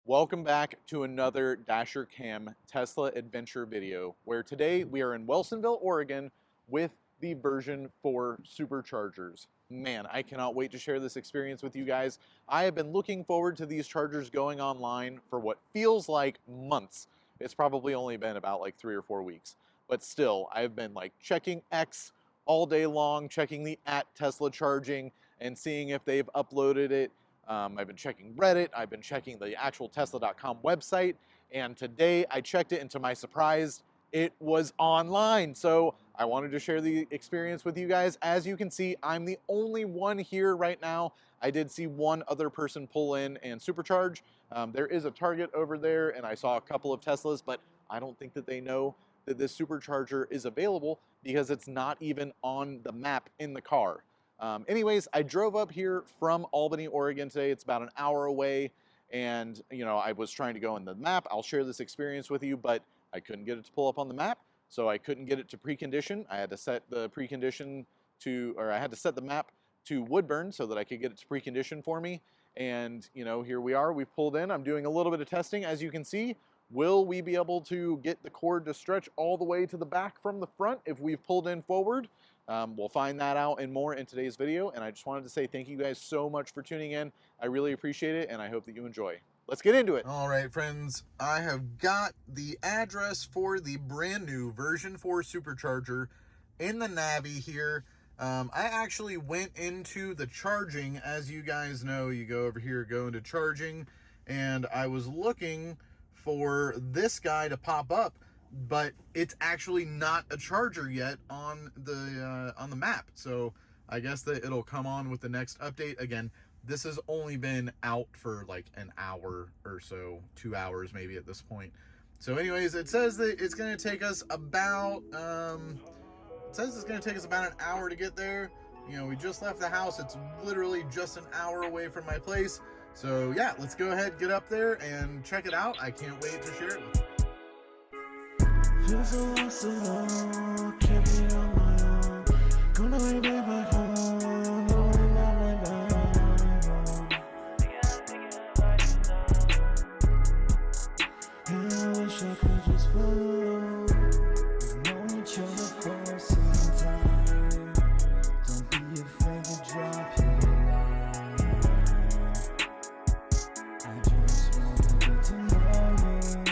Welcome back to another Dasher Cam Tesla adventure video, where today we are in Wilsonville, Oregon with the version 4 Superchargers. Man, I cannot wait to share this experience with you guys. I have been looking forward to these chargers going online for what feels like months. It's probably only been about like 3 or 4 weeks, but still, I've been like checking X all day long, checking the @Tesla charging and seeing if they've uploaded it. I've been checking Reddit, I've been checking the actual Tesla.com website, and today I checked it, and to my surprise, it was online. So I wanted to share the experience with you guys. As you can see, I'm the only one here right now. I did see one other person pull in and supercharge. There is a Target over there, and I saw a couple of Teslas, but I don't think that they know that this supercharger is available because it's not even on the map in the car. Anyways, I drove up here from Albany, Oregon today. It's about an hour away. And, I was trying to go in the map. I'll share this experience with you, but I couldn't get it to pull up on the map. So I couldn't get it to precondition. I had to set the precondition I had to set the map to Woodburn so that I could get it to precondition for me. And, here we are. We've pulled in. I'm doing a little bit of testing. As you can see, will we be able to get the cord to stretch all the way to the back from the front if we've pulled in forward? We'll find that out and more in today's video, and I just wanted to say thank you guys so much for tuning in. I really appreciate it, and I hope that you enjoy. Let's get into it. All right, friends, I have got the address for the brand new version 4 Supercharger in the Navi here. I actually went into the charging. As you guys know, you go over here, go into charging, and I was looking for this guy to pop up, but it's actually not a charger yet on the map. So I guess that it'll come on with the next update. Again, this has only been out for like an hour or so, 2 hours maybe at this point. So anyways, it says that it's going to take us about an hour to get there. We just left the house. It's literally just an hour away from my place. So yeah, let's go ahead, get up there and check it out. I can't wait to share it with you. Feel so lost alone, can't be on my own. Gonna way back home, rolling down my back. And I wish I could just follow. We've known each other for some time. Don't be afraid to drop your line. I just want to get to know you.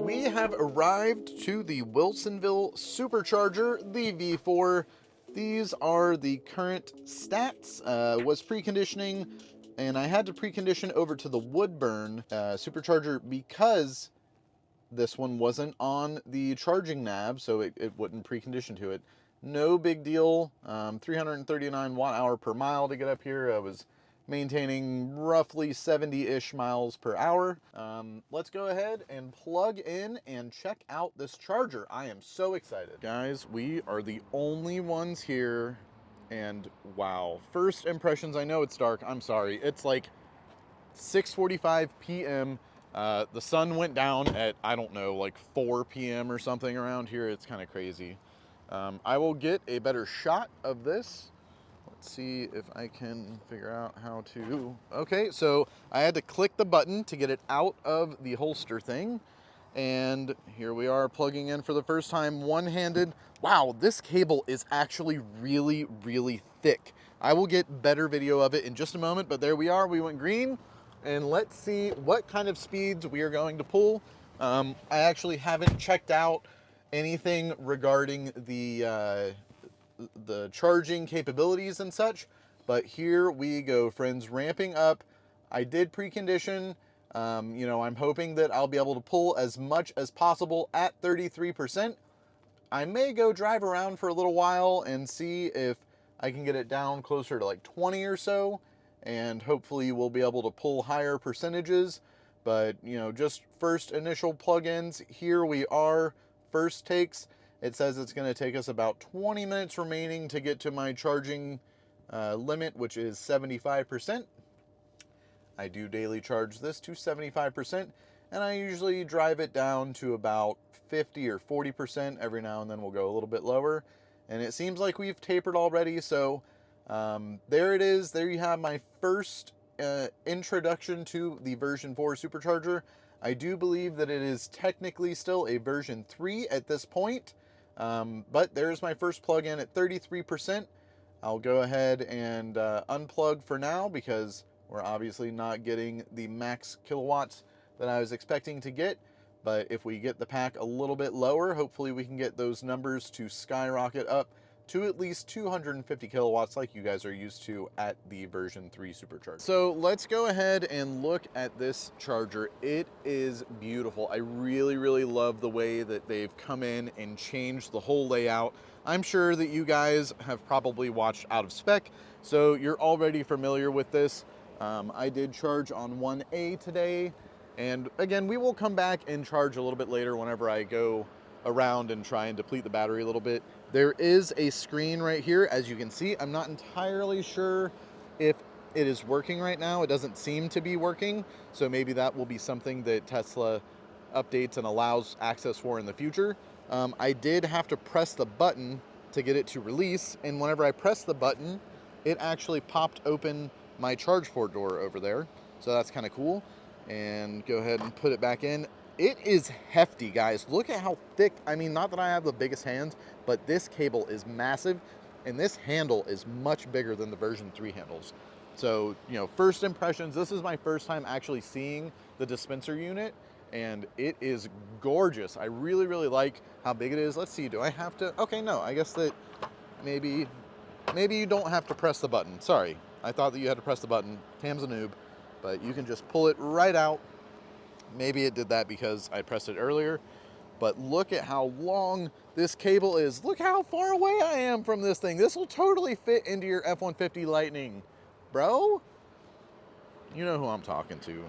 We have arrived to the Wilsonville Supercharger, the V4. These are the current stats. Was preconditioning, and I had to precondition over to the Woodburn Supercharger because this one wasn't on the charging nav, so it wouldn't precondition to it. No big deal. 339 watt hour per mile to get up here. I was maintaining roughly 70-ish miles per hour. Let's go ahead and plug in and check out this charger. I am so excited. Guys, we are the only ones here, and wow. First impressions, I know it's dark, I'm sorry. It's like 6:45 p.m. The sun went down at, I don't know, like 4 p.m. or something around here. It's kind of crazy. I will get a better shot of this. Let's see if I can figure out how to. Okay, so I had to click the button to get it out of the holster thing. And here we are plugging in for the first time one-handed. Wow, this cable is actually really, really thick. I will get better video of it in just a moment, but there we are. We went green. And let's see what kind of speeds we are going to pull. I actually haven't checked out anything regarding the charging capabilities and such, but here we go, friends, ramping up. I did precondition. I'm hoping that I'll be able to pull as much as possible at 33%. I may go drive around for a little while and see if I can get it down closer to like 20 or so, and hopefully we'll be able to pull higher percentages. But, just first initial plugins, here we are, first takes. It says it's going to take us about 20 minutes remaining to get to my charging limit, which is 75%. I do daily charge this to 75%, and I usually drive it down to about 50 or 40%. Every now and then we'll go a little bit lower. And it seems like we've tapered already, so there it is. There you have my first introduction to the version 4 supercharger. I do believe that it is technically still a version 3 at this point, but there's my first plug-in at 33%. I'll go ahead and unplug for now because we're obviously not getting the max kilowatts that I was expecting to get. But if we get the pack a little bit lower, hopefully we can get those numbers to skyrocket up to at least 250 kilowatts like you guys are used to at the version 3 supercharger. So let's go ahead and look at this charger. It is beautiful. I really, really love the way that they've come in and changed the whole layout. I'm sure that you guys have probably watched Out of Spec, so you're already familiar with this. I did charge on 1A today, and again, we will come back and charge a little bit later whenever I go around and try and deplete the battery a little bit. There is a screen right here, as you can see. I'm not entirely sure if it is working right now. It doesn't seem to be working, so maybe that will be something that Tesla updates and allows access for in the future. I did have to press the button to get it to release, and whenever I pressed the button, it actually popped open my charge port door over there, so that's kind of cool. And go ahead and put it back in. It is hefty, guys. Look at how thick. I mean, not that I have the biggest hands, but this cable is massive, and this handle is much bigger than the version 3 handles. So, you know, first impressions, this is my first time actually seeing the dispenser unit, and it is gorgeous. I really, really like how big it is. Let's see, do I have to? Okay, no, I guess that maybe you don't have to press the button. Sorry, I thought that you had to press the button. Cam's a noob, but you can just pull it right out. Maybe it did that because I pressed it earlier, but look at how long this cable is. Look how far away I am from this thing. This will totally fit into your F-150 Lightning, bro. You know who I'm talking to.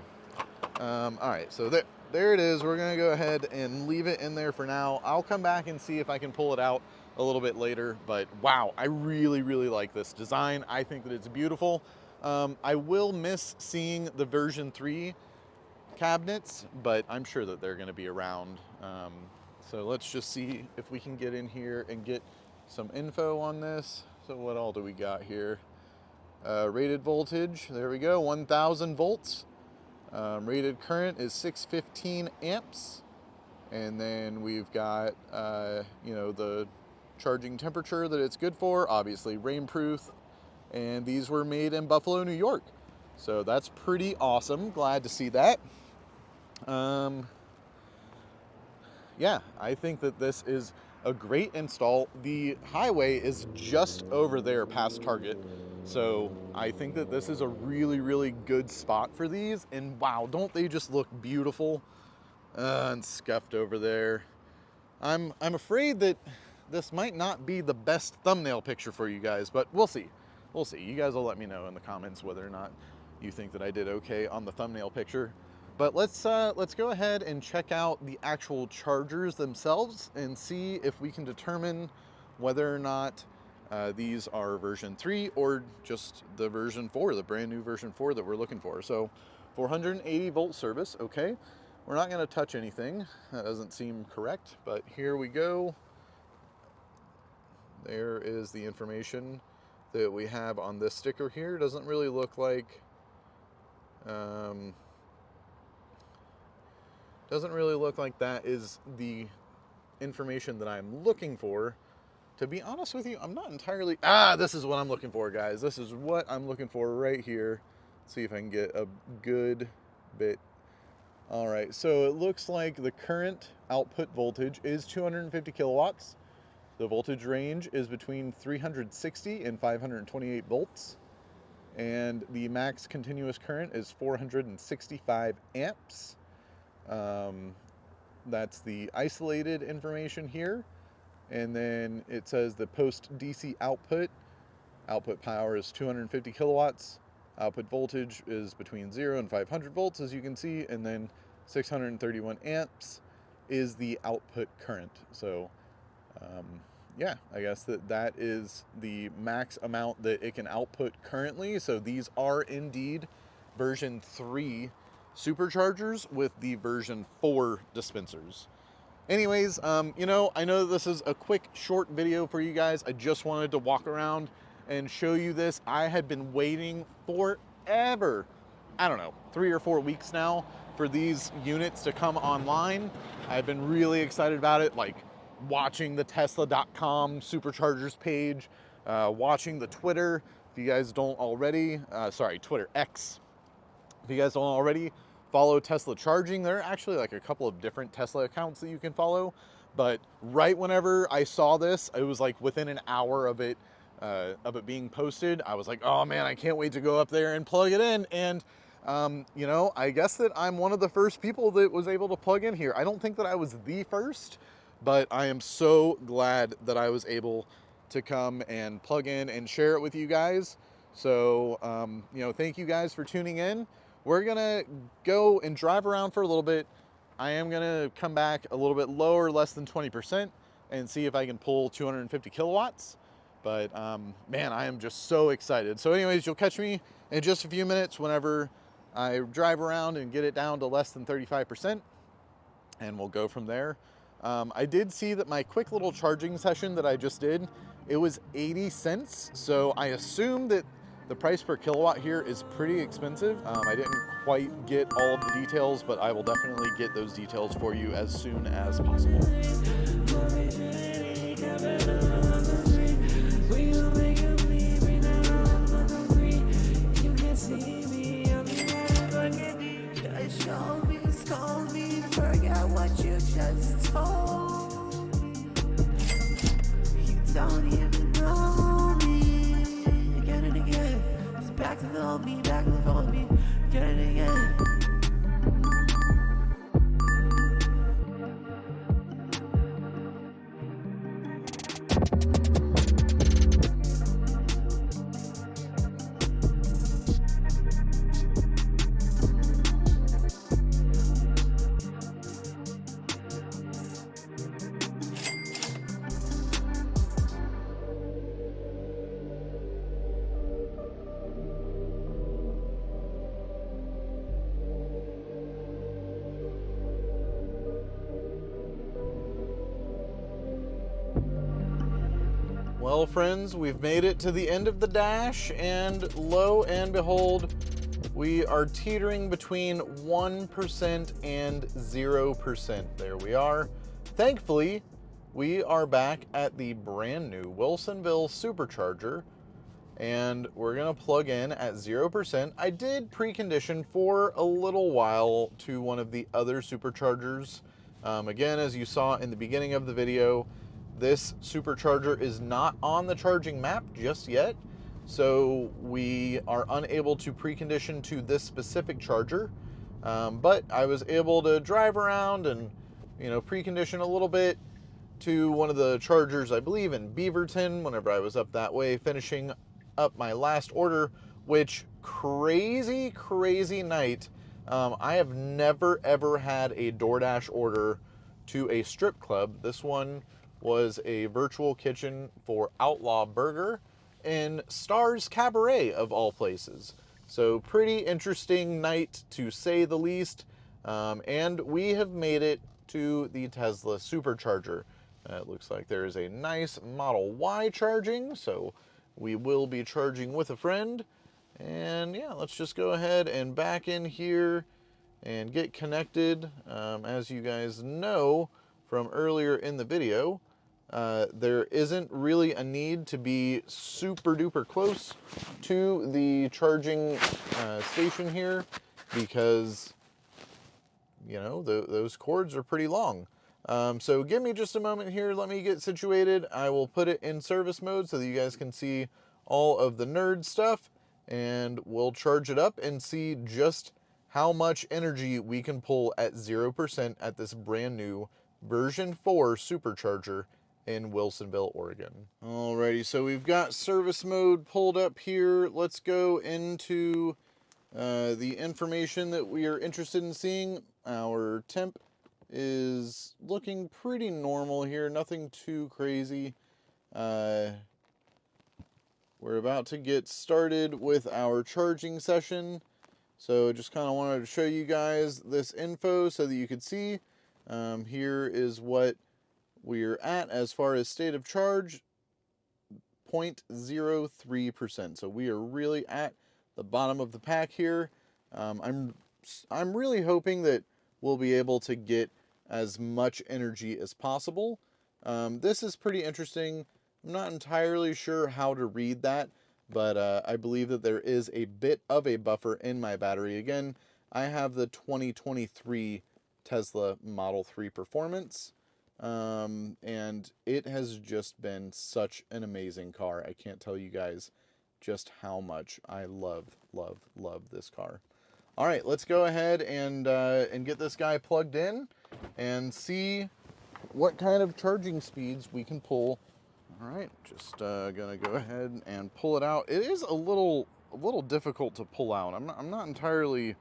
All right, so there it is. We're gonna go ahead and leave it in there for now. I'll come back and see if I can pull it out a little bit later, but wow, I really, really like this design. I think that it's beautiful. I will miss seeing the version 3 cabinets, but I'm sure that they're going to be around. So let's just see if we can get in here and get some info on this. So what all do we got here? Rated voltage, there we go, 1000 volts. Rated current is 615 amps. And then we've got, you know, the charging temperature that it's good for, obviously rainproof. And these were made in Buffalo, New York. So that's pretty awesome. Glad to see that. Yeah, I think that this is a great install. The highway is just over there past Target. So I think that this is a really, really good spot for these. And wow, don't they just look beautiful? And scuffed over there. I'm afraid that this might not be the best thumbnail picture for you guys, but we'll see. We'll see. You guys will let me know in the comments whether or not you think that I did okay on the thumbnail picture. But let's go ahead and check out the actual chargers themselves and see if we can determine whether or not these are version 3 or just the version 4, the brand new version 4 that we're looking for. So 480 volt service, okay. We're not going to touch anything. That doesn't seem correct, but here we go. There is the information that we have on this sticker here. Doesn't really look like doesn't really look like that is the information that I'm looking for. To be honest with you, I'm not entirely... this is what I'm looking for, guys. This is what I'm looking for right here. Let's see if I can get a good bit. All right, so it looks like the current output voltage is 250 kilowatts. The voltage range is between 360 and 528 volts. And the max continuous current is 465 amps. That's the isolated information here. And then it says the post DC output power is 250 kilowatts. Output voltage is between 0 and 500 volts, as you can see. And then 631 amps is the output current. So, yeah, I guess that is the max amount that it can output currently. So these are indeed version 3 superchargers with the version 4 dispensers. Anyways, you know, I know this is a quick, short video for you guys. I just wanted to walk around and show you this. I had been waiting forever I don't know, 3 or 4 weeks now for these units to come online. I've been really excited about it, like watching the Tesla.com Superchargers page, watching the Twitter. If you guys don't already, sorry, Twitter X. If you guys don't already follow Tesla Charging, there are actually like a couple of different Tesla accounts that you can follow. But right whenever I saw this, it was like within an hour of it being posted. I was like, oh man, I can't wait to go up there and plug it in. And you know, I guess that I'm one of the first people that was able to plug in here. I don't think that I was the first, but I am so glad that I was able to come and plug in and share it with you guys. So, you know, thank you guys for tuning in. We're gonna go and drive around for a little bit. I am gonna come back a little bit lower, less than 20%, and see if I can pull 250 kilowatts. But man, I am just so excited. So anyways, you'll catch me in just a few minutes whenever I drive around and get it down to less than 35%, and we'll go from there. I did see that my quick little charging session that I just did, it was 80 cents. So I assume that the price per kilowatt here is pretty expensive. I didn't quite get all of the details, but I will definitely get those details for you as soon as possible. Forget what you just told me. You don't even know me. Again and again, it's back to the old me, back to the old me. Again and again. Well, friends, we've made it to the end of the dash, and lo and behold, we are teetering between 1% and 0%. There we are. Thankfully, we are back at the brand new Wilsonville Supercharger, and we're gonna plug in at 0%. I did precondition for a little while to one of the other superchargers. Again, as you saw in the beginning of the video, this supercharger is not on the charging map just yet, so we are unable to precondition to this specific charger. But I was able to drive around and, you know, precondition a little bit to one of the chargers, I believe in Beaverton, whenever I was up that way, finishing up my last order, which crazy night. I have never ever had a DoorDash order to a strip club. This one was a virtual kitchen for Outlaw Burger in Stars Cabaret, of all places. So pretty interesting night, to say the least. And we have made it to the Tesla Supercharger. It looks like there is a nice Model Y charging, so we will be charging with a friend. And yeah, let's just go ahead and back in here and get connected. As you guys know from earlier in the video, there isn't really a need to be super duper close to the charging station here, because, you know, those cords are pretty long. So give me just a moment here. Let me get situated. I will put it in service mode so that you guys can see all of the nerd stuff, and we'll charge it up and see just how much energy we can pull at 0% at this brand new version 4 supercharger in Wilsonville, Oregon. Alrighty, so we've got service mode pulled up here. Let's go into the information that we are interested in seeing. Our temp is looking pretty normal here, nothing too crazy. We're about to get started with our charging session, so just kind of wanted to show you guys this info so that you could see. Here is what we're at as far as state of charge, 0.03%. So we are really at the bottom of the pack here. I'm really hoping that we'll be able to get as much energy as possible. This is pretty interesting. I'm not entirely sure how to read that, but I believe that there is a bit of a buffer in my battery. Again, I have the 2023 Tesla Model 3 Performance, and it has just been such an amazing car. I can't tell you guys just how much I love this car. All right, let's go ahead and get this guy plugged in and see what kind of charging speeds we can pull. All right, just gonna go ahead and pull it out. It is a little difficult to pull out. I'm not entirely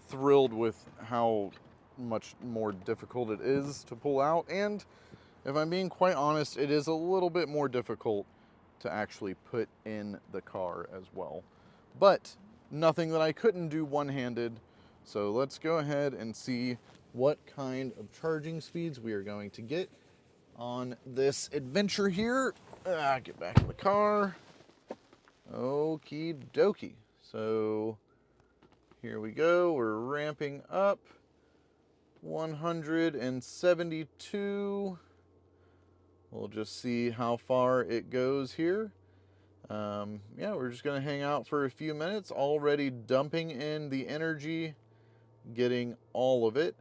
thrilled with how much more difficult it is to pull out, and if I'm being quite honest, it is a little bit more difficult to actually put in the car as well. But nothing that I couldn't do one-handed. So let's go ahead and see what kind of charging speeds we are going to get on this adventure here. Get back in the car. Okie dokie. So here we go. We're ramping up. 172. We'll just see how far it goes here. Yeah, we're just going to hang out for a few minutes, already dumping in the energy, getting all of it.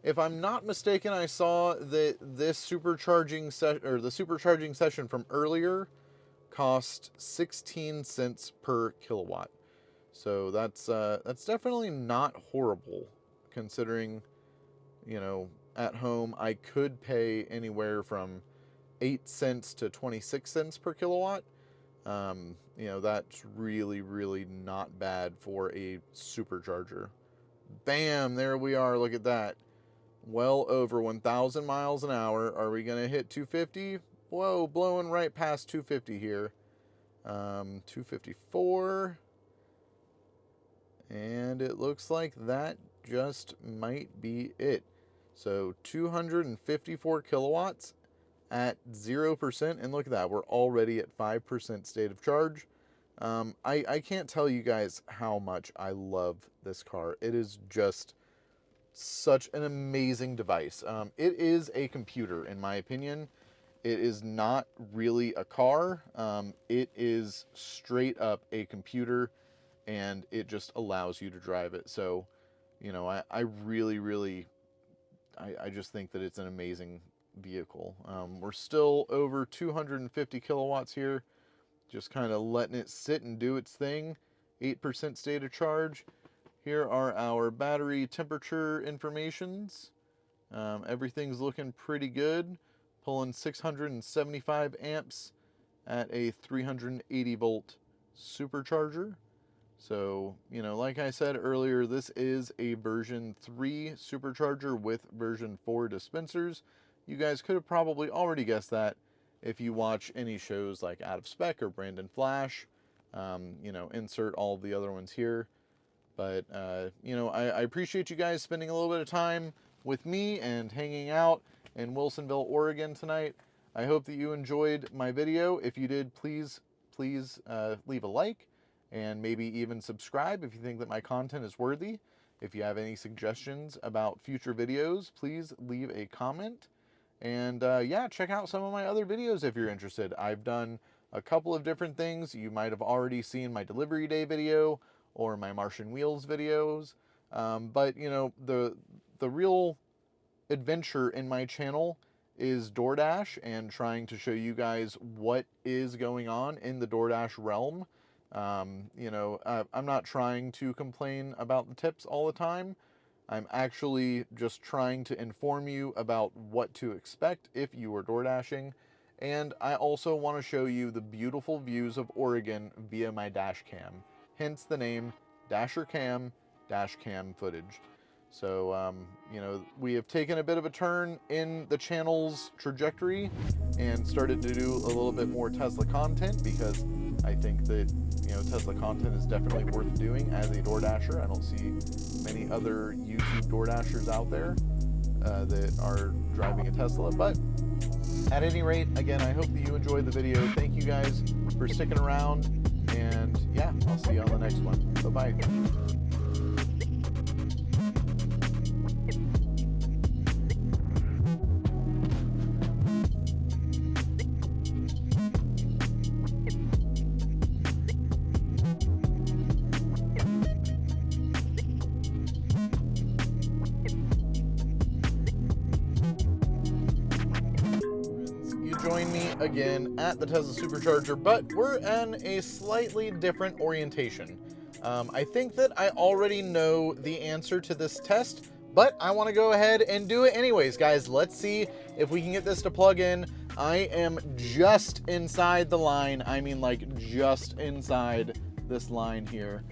If I'm not mistaken, I saw that this supercharging session from earlier cost 16 cents per kilowatt. So that's definitely not horrible, considering, you know, at home I could pay anywhere from 8 cents to 26 cents per kilowatt. You know, that's really not bad for a supercharger. Bam, there we are. Look at that. Well over 1,000 miles an hour. Are we going to hit 250? Whoa, blowing right past 250 here. 254. And it looks like that just might be it. So 254 kilowatts at 0%. And look at that. We're already at 5% state of charge. I can't tell you guys how much I love this car. It is just such an amazing device. It is a computer, in my opinion. It is not really a car. It is straight up a computer, and it just allows you to drive it. So, you know, I really, I just think that it's an amazing vehicle. We're still over 250 kilowatts here, just kind of letting it sit and do its thing. 8% state of charge. Here are our battery temperature informations. Everything's looking pretty good. Pulling 675 amps at a 380 volt supercharger. So, you know, like I said earlier, this is a version 3 supercharger with version 4 dispensers. You guys could have probably already guessed that if you watch any shows like Out of Spec or Brandon Flash. You know, insert all the other ones here. But, you know, I appreciate you guys spending a little bit of time with me and hanging out in Wilsonville, Oregon tonight. I hope that you enjoyed my video. If you did, please leave a like and maybe even subscribe if you think that my content is worthy. If you have any suggestions about future videos, please leave a comment. And yeah, check out some of my other videos if you're interested. I've done a couple of different things. You might have already seen my delivery day video or my Martian Wheels videos. But, you know, the real adventure in my channel is DoorDash and trying to show you guys what is going on in the DoorDash realm. You know, I'm not trying to complain about the tips all the time. I'm actually just trying to inform you about what to expect if you are DoorDashing. And I also want to show you the beautiful views of Oregon via my dash cam. Hence the name Dasher Cam, dash cam footage. So, you know, we have taken a bit of a turn in the channel's trajectory and started to do a little bit more Tesla content because I think that, you know, Tesla content is definitely worth doing as a DoorDasher. I don't see many other YouTube DoorDashers out there that are driving a Tesla. But at any rate, again, I hope that you enjoyed the video. Thank you guys for sticking around. And yeah, I'll see you on the next one. Bye-bye. again at the Tesla Supercharger, but we're in a slightly different orientation. I think that I already know the answer to this test, but I want to go ahead and do it anyways, guys. Let's see if we can get this to plug in. I am just inside the line. I mean, like, just inside this line here.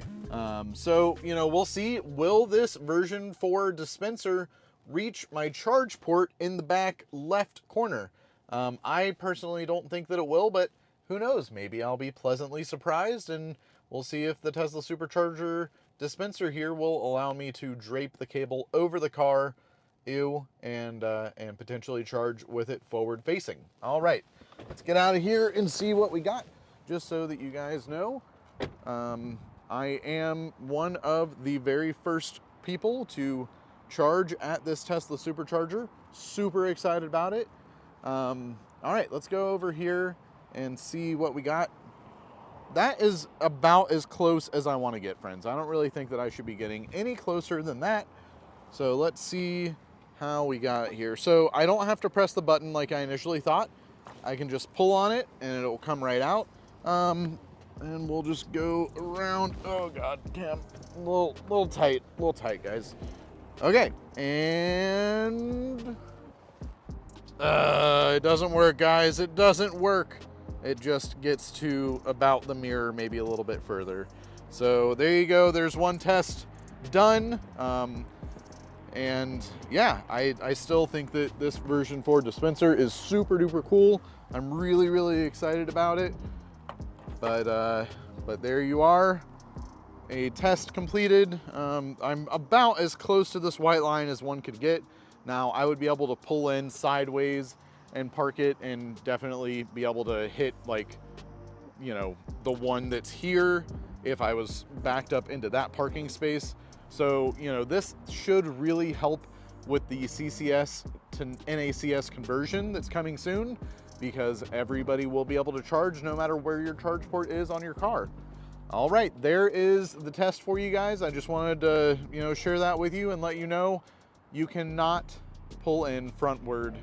So, you know, we'll see. Will this version 4 dispenser reach my charge port in the back left corner? I personally don't think that it will, but who knows? Maybe I'll be pleasantly surprised, and we'll see if the Tesla Supercharger dispenser here will allow me to drape the cable over the car, and potentially charge with it forward facing. All right, let's get out of here and see what we got. Just so that you guys know, I am one of the very first people to charge at this Tesla Supercharger. Super excited about it. All right, let's go over here and see what we got. That is about as close as I want to get, friends. I don't really think that I should be getting any closer than that. So let's see how we got here. So I don't have to press the button like I initially thought. I can just pull on it and it'll come right out. And we'll just go around. Oh God, Cam, a little tight, guys. Okay, and it doesn't work, guys. It doesn't work. It just gets to about the mirror, maybe a little bit further. So there you go. There's one test done. And yeah, I still think that this version 4 dispenser is super duper cool. I'm really, really excited about it. But there you are, a test completed. I'm about as close to this white line as one could get. Now I would be able to pull in sideways and park it and definitely be able to hit, like, you know, the one that's here if I was backed up into that parking space. So, you know, this should really help with the CCS to NACS conversion that's coming soon, because everybody will be able to charge no matter where your charge port is on your car. All right, there is the test for you guys. I just wanted to, you know, share that with you and let you know you cannot pull in frontward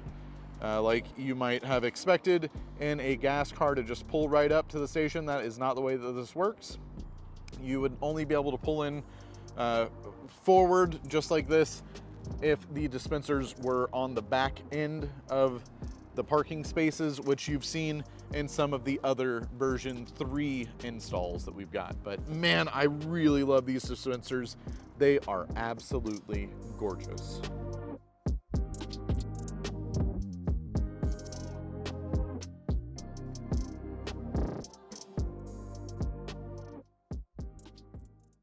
like you might have expected in a gas car to just pull right up to the station. That is not the way that this works. You would only be able to pull in forward just like this if the dispensers were on the back end of the parking spaces, which you've seen in some of the other version 3 installs that we've got. But man, I really love these dispensers. They are absolutely gorgeous.